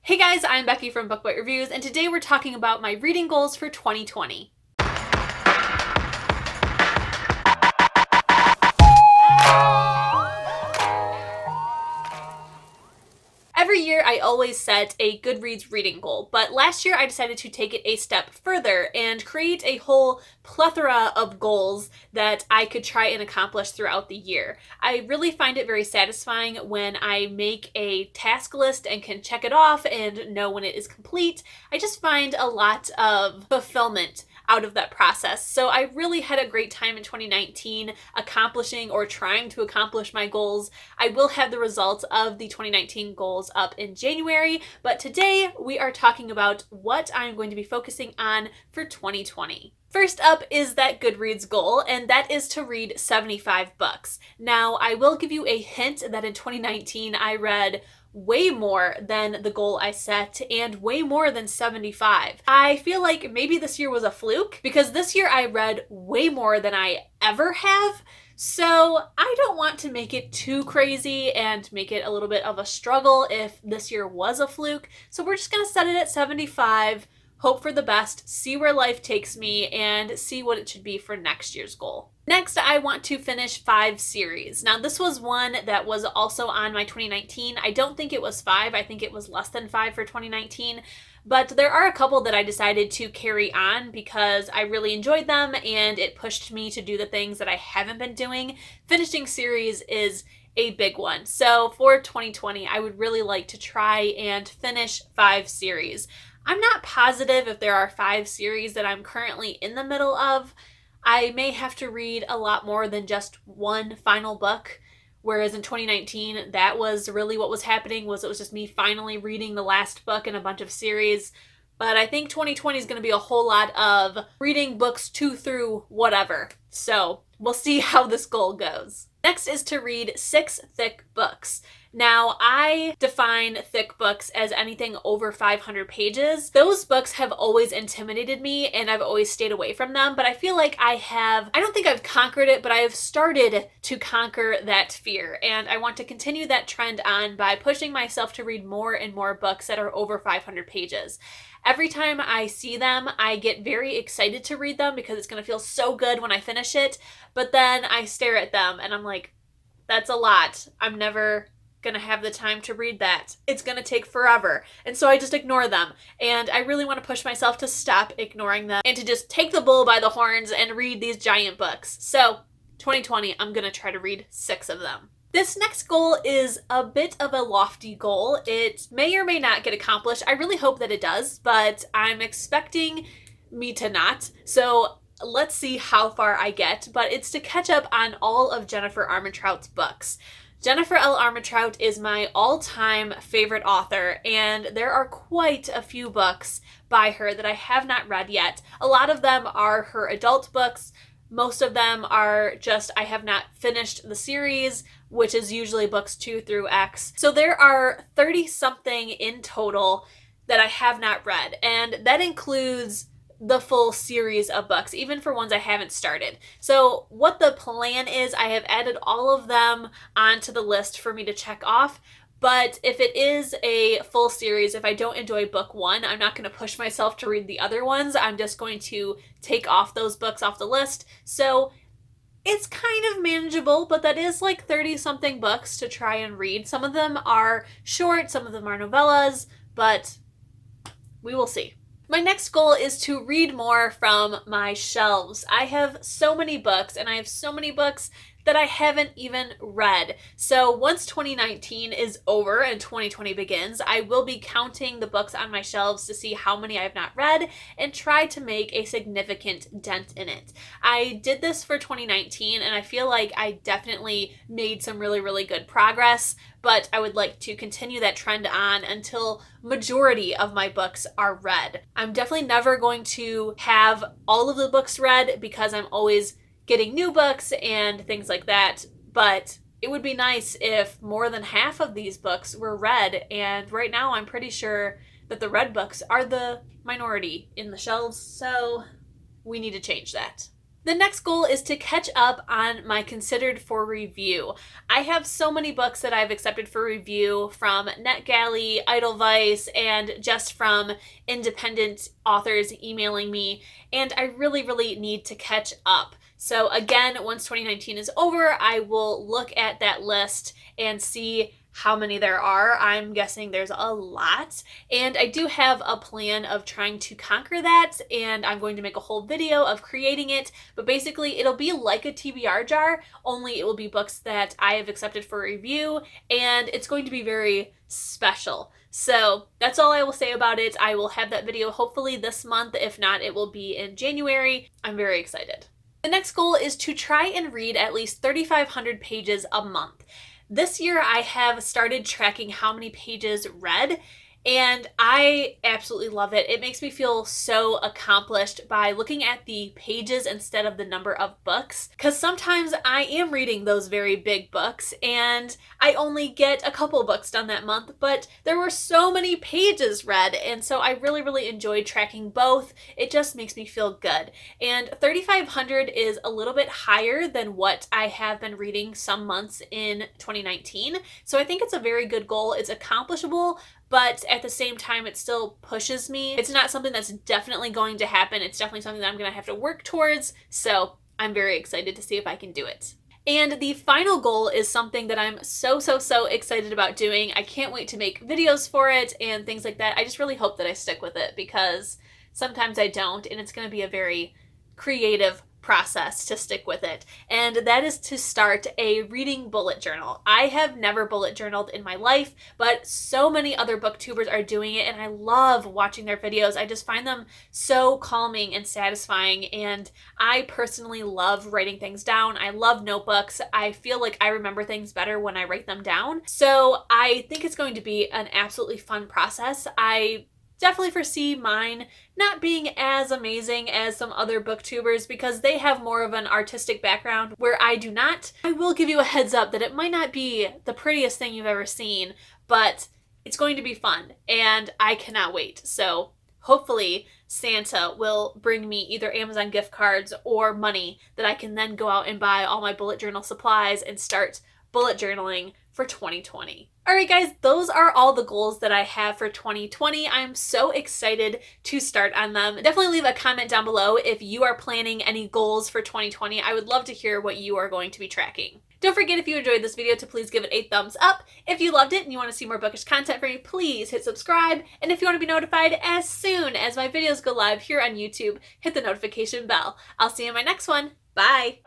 Hey guys, I'm Becky from Book Bite Reviews, and today we're talking about my reading goals for 2020. Every year I always set a Goodreads reading goal, but last year I decided to take it a step further and create a whole plethora of goals that I could try and accomplish throughout the year. I really find it very satisfying when I make a task list and can check it off and know when it is complete. I just find a lot of fulfillment out of that process. So I really had a great time in 2019 accomplishing or trying to accomplish my goals. I will have the results of the 2019 goals up in January, but today we are talking about what I'm going to be focusing on for 2020. First up is that Goodreads goal, and that is to read 75 books. Now, I will give you a hint that in 2019 I read way more than the goal I set and way more than 75. I feel like maybe this year was a fluke because this year I read way more than I ever have. So I don't want to make it too crazy and make it a little bit of a struggle if this year was a fluke. So we're just going to set it at 75, hope for the best, see where life takes me, and see what it should be for next year's goal. Next, I want to finish 5 series. Now, this was one that was also on my 2019. I don't think it was 5. I think it was less than 5 for 2019. But there are a couple that I decided to carry on because I really enjoyed them and it pushed me to do the things that I haven't been doing. Finishing series is a big one. So for 2020, I would really like to try and finish 5 series. I'm not positive if there are 5 series that I'm currently in the middle of. I may have to read a lot more than just one final book, whereas in 2019, that was really what was happening, was it was just me finally reading the last book in a bunch of series. But I think 2020 is going to be a whole lot of reading books 2 through whatever. So we'll see how this goal goes. Next is to read 6 thick books. Now, I define thick books as anything over 500 pages. Those books have always intimidated me and I've always stayed away from them, but I feel like I don't think I've conquered it, but I have started to conquer that fear. And I want to continue that trend on by pushing myself to read more and more books that are over 500 pages. Every time I see them, I get very excited to read them because it's going to feel so good when I finish it. But then I stare at them and I'm like, that's a lot. I'm never going to have the time to read that. It's going to take forever. And so I just ignore them. And I really want to push myself to stop ignoring them and to just take the bull by the horns and read these giant books. So 2020, I'm going to try to read 6 of them. This next goal is a bit of a lofty goal. It may or may not get accomplished. I really hope that it does, but I'm expecting me to not. So let's see how far I get, but it's to catch up on all of Jennifer Armentrout's books. Jennifer L. Armentrout is my all-time favorite author, and there are quite a few books by her that I have not read yet. A lot of them are her adult books. Most of them are just I have not finished the series, which is usually books 2 through X. So there are 30-something in total that I have not read, and that includes the full series of books, even for ones I haven't started. So what the plan is, I have added all of them onto the list for me to check off. But if it is a full series, if I don't enjoy book 1, I'm not going to push myself to read the other ones. I'm just going to take off those books off the list. So it's kind of manageable, but that is like 30-something books to try and read. Some of them are short, some of them are novellas, but we will see. My next goal is to read more from my shelves. I have so many books, and I have so many books that I haven't even read. So once 2019 is over and 2020 begins, I will be counting the books on my shelves to see how many I have not read and try to make a significant dent in it. I did this for 2019 and I feel like I definitely made some really, really good progress, but I would like to continue that trend on until majority of my books are read. I'm definitely never going to have all of the books read because I'm always getting new books and things like that, but it would be nice if more than half of these books were read, and right now I'm pretty sure that the read books are the minority in the shelves, so we need to change that. The next goal is to catch up on my considered for review. I have so many books that I've accepted for review from NetGalley, Edelweiss, and just from independent authors emailing me, and I really need to catch up. So again, once 2019 is over, I will look at that list and see how many there are. I'm guessing there's a lot, and I do have a plan of trying to conquer that, and I'm going to make a whole video of creating it, but basically it'll be like a TBR jar, only it will be books that I have accepted for review, and it's going to be very special. So that's all I will say about it. I will have that video hopefully this month. If not, it will be in January. I'm very excited. The next goal is to try and read at least 3,500 pages a month. This year I have started tracking how many pages read, and I absolutely love it. It makes me feel so accomplished by looking at the pages instead of the number of books, because sometimes I am reading those very big books and I only get a couple books done that month, but there were so many pages read, and so I really enjoyed tracking both. It just makes me feel good. And 3,500 is a little bit higher than what I have been reading some months in 2019, so I think it's a very good goal. It's accomplishable, but at the same time, it still pushes me. It's not something that's definitely going to happen. It's definitely something that I'm going to have to work towards, so I'm very excited to see if I can do it. And the final goal is something that I'm so excited about doing. I can't wait to make videos for it and things like that. I just really hope that I stick with it, because sometimes I don't, and it's going to be a very creative process to stick with it, and that is to start a reading bullet journal. I have never bullet journaled in my life, but so many other booktubers are doing it, and I love watching their videos. I just find them so calming and satisfying, and I personally love writing things down. I love notebooks. I feel like I remember things better when I write them down, so I think it's going to be an absolutely fun process. I definitely foresee mine not being as amazing as some other booktubers, because they have more of an artistic background where I do not. I will give you a heads up that it might not be the prettiest thing you've ever seen, but it's going to be fun and I cannot wait. So hopefully Santa will bring me either Amazon gift cards or money that I can then go out and buy all my bullet journal supplies and start bullet journaling for 2020. Alright guys, those are all the goals that I have for 2020. I'm so excited to start on them. Definitely leave a comment down below if you are planning any goals for 2020. I would love to hear what you are going to be tracking. Don't forget, if you enjoyed this video, to please give it a thumbs up. If you loved it and you want to see more bookish content from me, please hit subscribe. And if you want to be notified as soon as my videos go live here on YouTube, hit the notification bell. I'll see you in my next one. Bye!